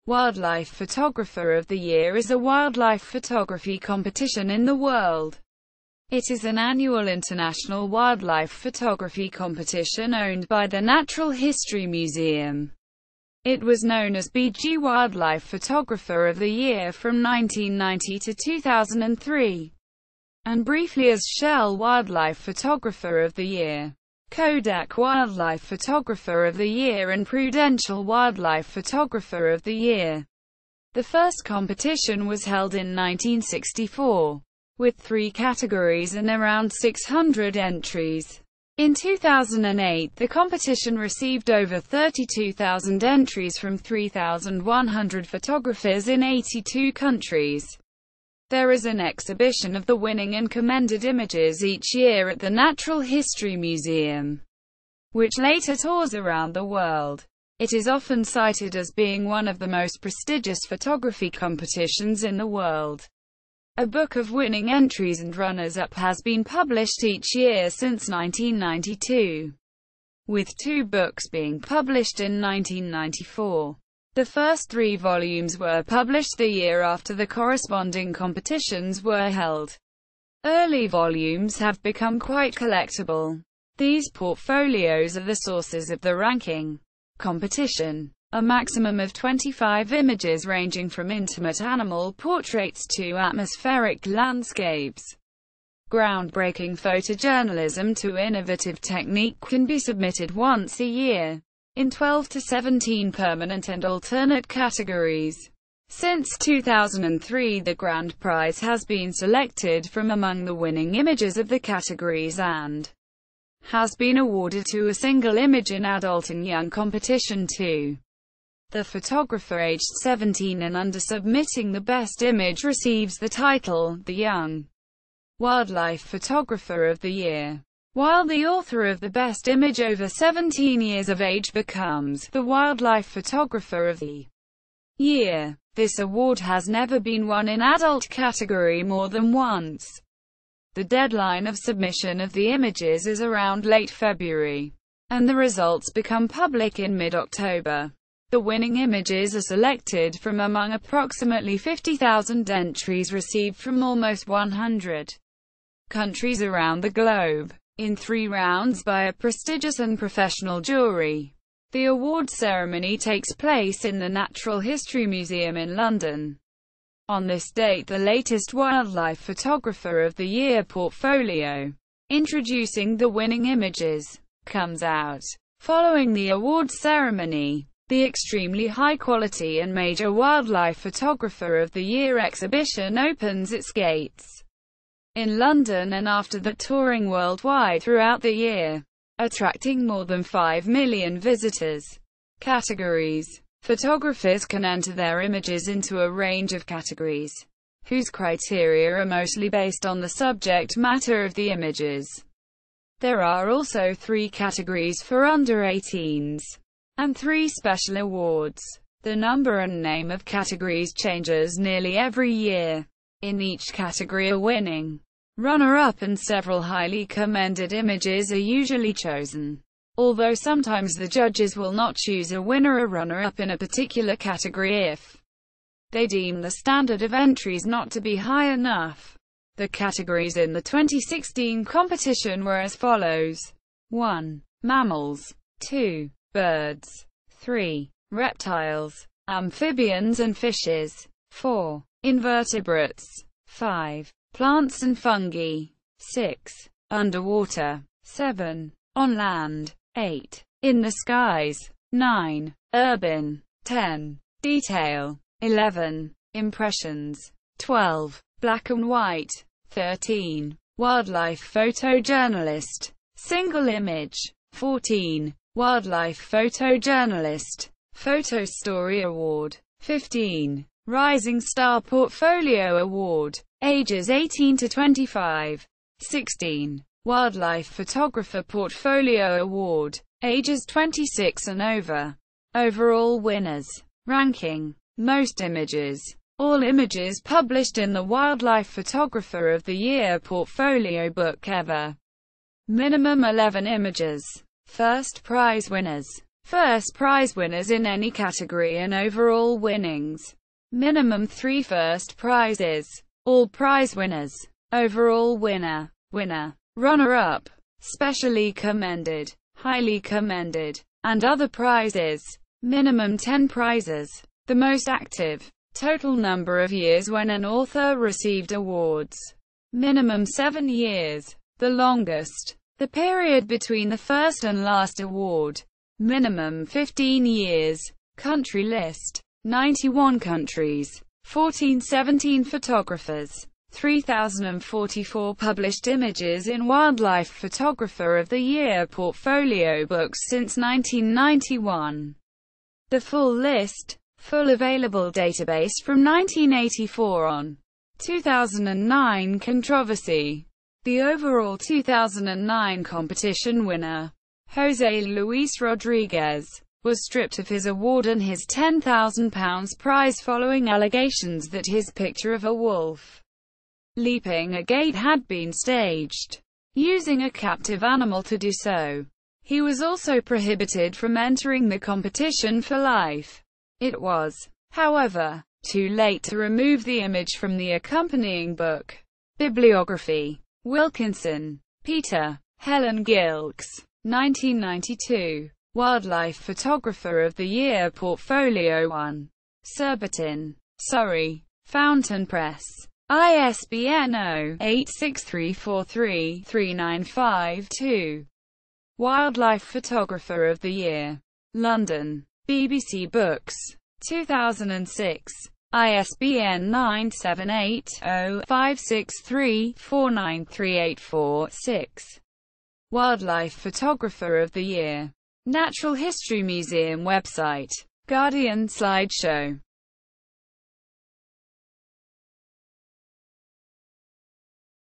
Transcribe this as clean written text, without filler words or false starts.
Wildlife Photographer of the Year is a wildlife photography competition in the world. It is an annual international wildlife photography competition owned by the Natural History Museum. It was known as BG Wildlife Photographer of the Year from 1990 to 2003, and briefly as Shell Wildlife Photographer of the Year, Kodak Wildlife Photographer of the Year and Prudential Wildlife Photographer of the Year. The first competition was held in 1964, with 3 categories and around 600 entries. In 2008, the competition received over 32,000 entries from 3,100 photographers in 82 countries. There is an exhibition of the winning and commended images each year at the Natural History Museum, which later tours around the world. It is often cited as being one of the most prestigious photography competitions in the world. A book of winning entries and runners-up has been published each year since 1992, with 2 books being published in 1994. The first 3 volumes were published the year after the corresponding competitions were held. Early volumes have become quite collectible. These portfolios are the sources of the ranking competition. A maximum of 25 images ranging from intimate animal portraits to atmospheric landscapes, groundbreaking photojournalism to innovative technique can be submitted once a year, in 12 to 17 permanent and alternate categories. Since 2003, the grand prize has been selected from among the winning images of the categories and has been awarded to a single image in adult and young competition too. The photographer aged 17 and under submitting the best image receives the title, the Young Wildlife Photographer of the Year, while the author of the best image over 17 years of age becomes the Wildlife Photographer of the Year. This award has never been won in adult category more than once. The deadline of submission of the images is around late February, and the results become public in mid-October. The winning images are selected from among approximately 50,000 entries received from almost 100 countries around the globe, in 3 rounds by a prestigious and professional jury. The award ceremony takes place in the Natural History Museum in London. On this date, the latest Wildlife Photographer of the Year portfolio, introducing the winning images, comes out. Following the award ceremony, the extremely high-quality and major Wildlife Photographer of the Year exhibition opens its gates in London and after that touring worldwide throughout the year, attracting more than 5 million visitors. Categories. Photographers can enter their images into a range of categories, whose criteria are mostly based on the subject matter of the images. There are also 3 categories for under 18s, and 3 special awards. The number and name of categories changes nearly every year. In each category, a winning runner-up and several highly commended images are usually chosen, although sometimes the judges will not choose a winner or runner-up in a particular category if they deem the standard of entries not to be high enough. The categories in the 2016 competition were as follows: 1. Mammals, 2. Birds, 3. Reptiles, amphibians and fishes, 4. Invertebrates, 5. Plants and fungi, 6. Underwater, 7. On land, 8. In the skies, 9. Urban, 10. Detail, 11. Impressions, 12. Black and white, 13. Wildlife photojournalist, single image, 14. Wildlife photojournalist, Photo Story Award, 15. Rising Star Portfolio Award, ages 18 to 25, 16. Wildlife Photographer Portfolio Award, ages 26 and over. Overall winners. Ranking. Most images. All images published in the Wildlife Photographer of the Year portfolio book ever. Minimum 11 images. First prize winners. First prize winners in any category and overall winnings. Minimum 3 first prizes. All prize winners. Overall winner. Winner. Runner-up. Specially commended. Highly commended. And other prizes. Minimum 10 prizes. The most active. Total number of years when an author received awards. Minimum 7 years. The longest. The period between the first and last award. Minimum 15 years. Country list. 91 countries. 1417 photographers. 3,044 published images in Wildlife Photographer of the Year portfolio books since 1991. The full list. Full available database from 1984 on. 2009 controversy. The overall 2009 competition winner, Jose Luis Rodriguez, was stripped of his award and his £10,000 prize following allegations that his picture of a wolf leaping a gate had been staged, using a captive animal to do so. He was also prohibited from entering the competition for life. It was, however, too late to remove the image from the accompanying book. Bibliography. Wilkinson, Peter, Helen Gilkes, 1992. Wildlife Photographer of the Year Portfolio 1. Surbiton, Surrey. Fountain Press. ISBN 0-86343-395-2. Wildlife Photographer of the Year. London. BBC Books. 2006. ISBN 978-0-563-49384-6. Wildlife Photographer of the Year. Natural History Museum website. Guardian slideshow.